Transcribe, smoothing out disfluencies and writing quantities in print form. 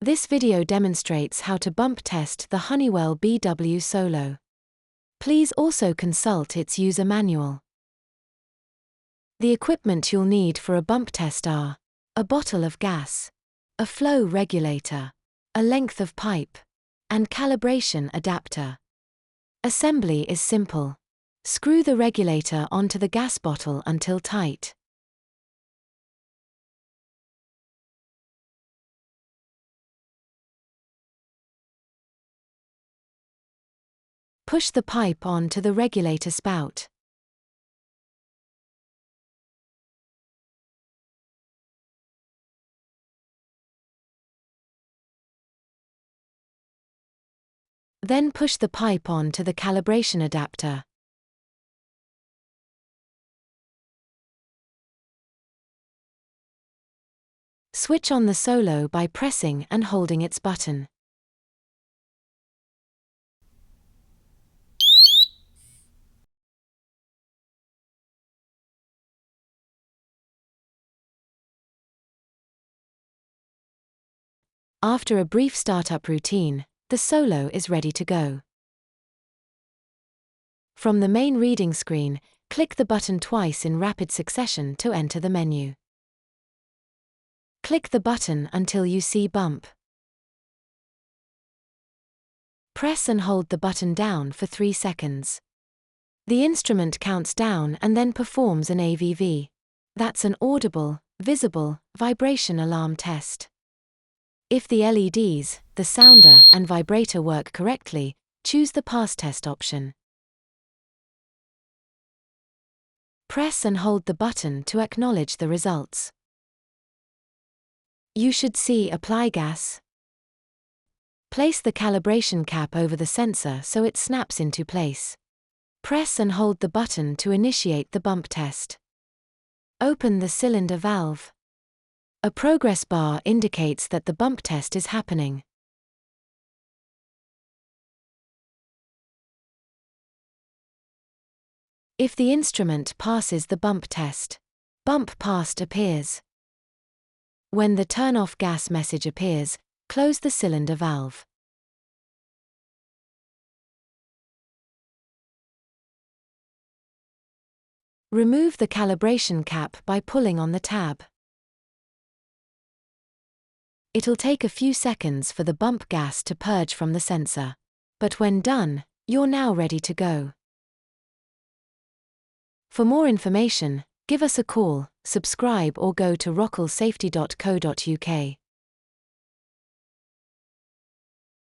This video demonstrates how to bump test the Honeywell BW Solo. Please also consult its user manual. The equipment you'll need for a bump test are a bottle of gas, a flow regulator, a length of pipe, and calibration adapter. Assembly is simple. Screw the regulator onto the gas bottle until tight. Push the pipe on to the regulator spout. Then push the pipe on to the calibration adapter. Switch on the Solo by pressing and holding its button. After a brief startup routine, the Solo is ready to go. From the main reading screen, click the button twice in rapid succession to enter the menu. Click the button until you see bump. Press and hold the button down for 3 seconds. The instrument counts down and then performs an AVV. That's an audible, visible, vibration alarm test. If the LEDs, the sounder, and vibrator work correctly, choose the Pass Test option. Press and hold the button to acknowledge the results. You should see Apply Gas. Place the calibration cap over the sensor so it snaps into place. Press and hold the button to initiate the bump test. Open the cylinder valve. A progress bar indicates that the bump test is happening. If the instrument passes the bump test, Bump Passed appears. When the Turn Off Gas message appears, close the cylinder valve. Remove the calibration cap by pulling on the tab. It'll take a few seconds for the bump gas to purge from the sensor. But when done, you're now ready to go. For more information, give us a call, subscribe or go to rocklesafety.co.uk.